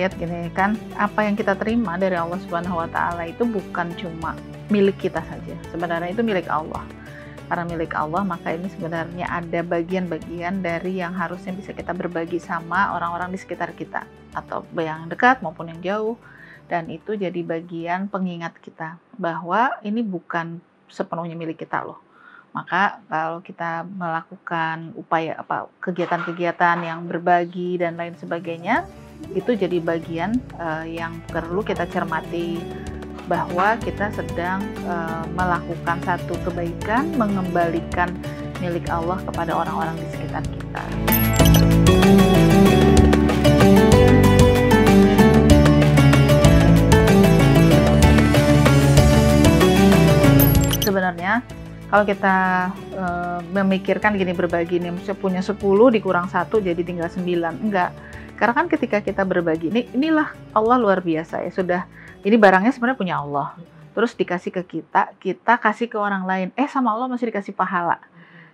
lihat gini kan, apa yang kita terima dari Allah Subhanahu wa Ta'ala itu bukan cuma milik kita saja. Sebenarnya itu milik Allah. Karena milik Allah, maka ini sebenarnya ada bagian-bagian dari yang harusnya bisa kita berbagi sama orang-orang di sekitar kita, atau yang dekat maupun yang jauh. Dan itu jadi bagian pengingat kita bahwa ini bukan sepenuhnya milik kita loh. Maka kalau kita melakukan upaya kegiatan-kegiatan yang berbagi dan lain sebagainya, itu jadi bagian yang perlu kita cermati, bahwa kita sedang melakukan satu kebaikan, mengembalikan milik Allah kepada orang-orang di sekitar kita. Sebenarnya kalau kita memikirkan gini, berbagi nih, misalnya punya 10 dikurang 1 jadi tinggal 9, enggak. Karena kan ketika kita berbagi, inilah Allah luar biasa ya, sudah ini barangnya sebenarnya punya Allah. Terus dikasih ke kita, kita kasih ke orang lain. Sama Allah masih dikasih pahala.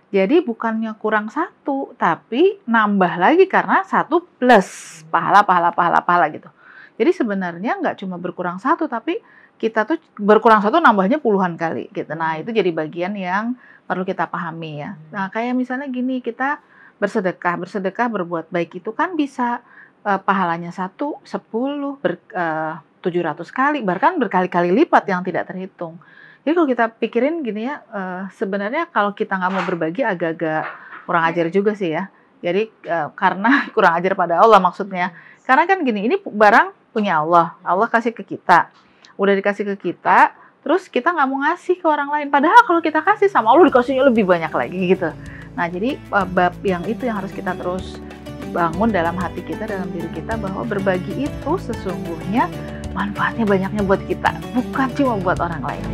Jadi bukannya kurang 1, tapi nambah lagi karena 1 plus pahala gitu. Jadi sebenarnya nggak cuma berkurang 1, tapi kita tuh berkurang 1 nambahnya puluhan kali gitu. Nah, itu jadi bagian yang perlu kita pahami ya. Nah, kayak misalnya gini, kita bersedekah berbuat baik itu kan bisa pahalanya 1, 10, 700 kali, bahkan berkali-kali lipat yang tidak terhitung. Jadi kalau kita pikirin gini ya, sebenarnya kalau kita nggak mau berbagi agak-agak kurang ajar juga sih ya. Jadi karena kurang ajar pada Allah maksudnya. Karena kan gini, ini barang punya Allah, Allah kasih ke kita. Udah dikasih ke kita, terus kita nggak mau ngasih ke orang lain. Padahal kalau kita kasih sama Allah dikasihnya lebih banyak lagi gitu. Nah, jadi bab yang itu yang harus kita terus bangun dalam hati kita, dalam diri kita, bahwa berbagi itu sesungguhnya manfaatnya banyaknya buat kita, bukan cuma buat orang lain.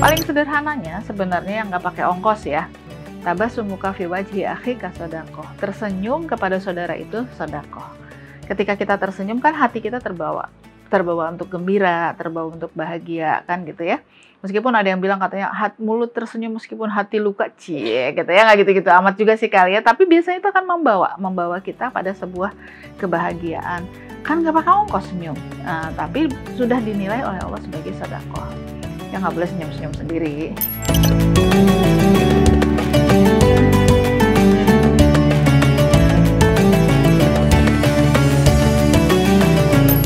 Paling sederhananya sebenarnya yang nggak pakai ongkos ya. Tabassumuka fi wajhi akhika shadaqah. Tersenyum kepada saudara itu sedekah. Ketika kita tersenyum kan hati kita terbawa untuk gembira, terbawa untuk bahagia kan gitu ya. Meskipun ada yang bilang katanya mulut tersenyum meskipun hati luka, gitu ya, nggak gitu-gitu amat juga sih kali ya. Tapi biasanya itu akan membawa kita pada sebuah kebahagiaan. Kan nggak pakai ongkos senyum, tapi sudah dinilai oleh Allah sebagai sedekah. Ya nggak boleh senyum-senyum sendiri.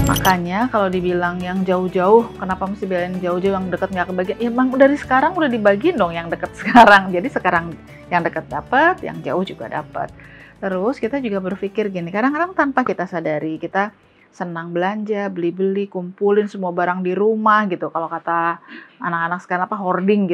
Makanya kalau dibilang yang jauh-jauh, kenapa mesti bilang jauh-jauh, yang dekat nggak kebagian? Ya emang dari sekarang udah dibagiin dong yang dekat sekarang. Jadi sekarang yang dekat dapat, yang jauh juga dapat. Terus kita juga berpikir gini, kadang-kadang tanpa kita sadari, kita senang belanja, beli-beli, kumpulin semua barang di rumah gitu. Kalau kata anak-anak sekarang hoarding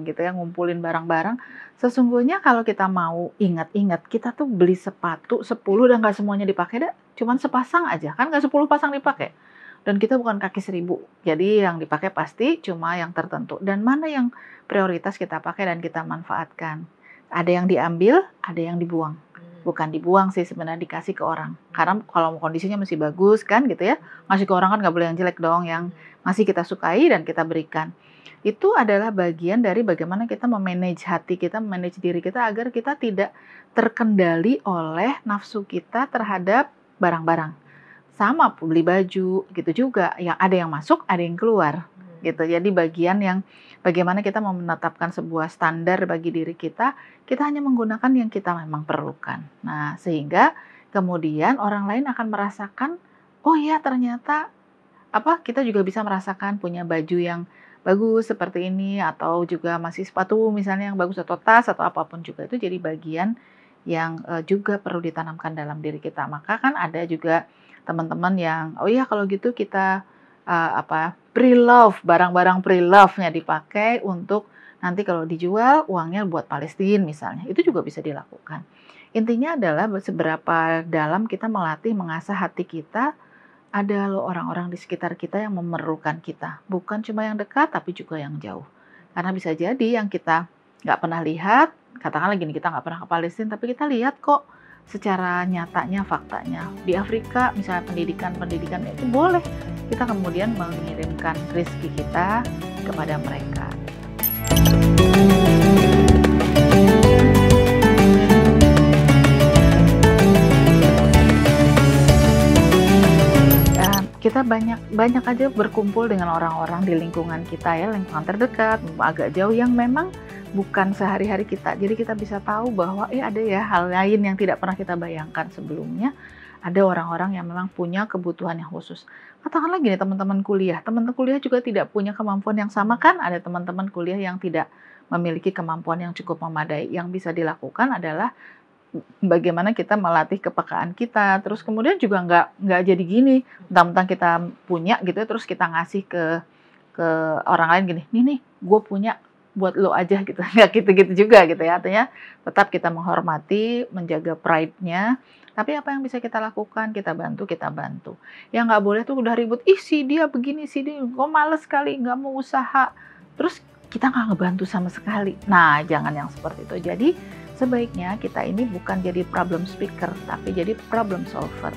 gitu ya, ngumpulin barang-barang. Sesungguhnya kalau kita mau ingat-ingat, kita tuh beli sepatu 10 dan nggak semuanya dipakai, cuman sepasang aja, kan nggak 10 pasang dipakai. Dan kita bukan kaki 1000, jadi yang dipakai pasti cuma yang tertentu. Dan mana yang prioritas kita pakai dan kita manfaatkan. Ada yang diambil, ada yang dibuang. Bukan dibuang sih sebenarnya, dikasih ke orang. Karena kalau kondisinya masih bagus kan gitu ya, ngasih ke orang kan nggak boleh yang jelek dong, yang masih kita sukai dan kita berikan. Itu adalah bagian dari bagaimana kita memanage hati kita, memanage diri kita agar kita tidak terkendali oleh nafsu kita terhadap barang-barang. Sama beli baju gitu juga, yang ada yang masuk, ada yang keluar gitu. Jadi bagian yang bagaimana kita mau menetapkan sebuah standar bagi diri kita hanya menggunakan yang kita memang perlukan. Nah, sehingga kemudian orang lain akan merasakan, oh ya ternyata kita juga bisa merasakan punya baju yang bagus seperti ini, atau juga masih sepatu misalnya yang bagus, atau tas atau apapun juga, itu jadi bagian yang juga perlu ditanamkan dalam diri kita. Maka kan ada juga teman-teman yang oh iya kalau gitu kita pre-love, barang-barang pre-love-nya dipakai untuk nanti kalau dijual uangnya buat Palestina misalnya. Itu juga bisa dilakukan. Intinya adalah seberapa dalam kita melatih, mengasah hati kita. Ada loh orang-orang di sekitar kita yang memerlukan kita. Bukan cuma yang dekat, tapi juga yang jauh. Karena bisa jadi yang kita nggak pernah lihat, katakanlah gini, kita nggak pernah ke Palestina, tapi kita lihat kok secara nyatanya, faktanya. Di Afrika, misalnya pendidikan itu boleh. Kita kemudian mengirimkan rezeki kita kepada mereka. kita banyak aja berkumpul dengan orang-orang di lingkungan kita ya, lingkungan terdekat, agak jauh yang memang bukan sehari-hari kita. Jadi kita bisa tahu bahwa ada ya hal lain yang tidak pernah kita bayangkan sebelumnya. Ada orang-orang yang memang punya kebutuhan yang khusus. Katakanlah gini, teman-teman kuliah juga tidak punya kemampuan yang sama kan? Ada teman-teman kuliah yang tidak memiliki kemampuan yang cukup memadai. Yang bisa dilakukan adalah bagaimana kita melatih kepekaan kita. Terus kemudian juga nggak jadi gini, mentang-mentang kita punya gitu, terus kita ngasih ke orang lain gini, nih gue punya buat lo aja gitu. Nggak gitu-gitu juga gitu ya. Artinya tetap kita menghormati, menjaga pride-nya. Tapi apa yang bisa kita lakukan? Kita bantu. Yang nggak boleh tuh udah ribut, si dia begini, si dia, gue males sekali, nggak mau usaha. Terus kita nggak ngebantu sama sekali. Nah, jangan yang seperti itu. Jadi, sebaiknya kita ini bukan jadi problem speaker, tapi jadi problem solver.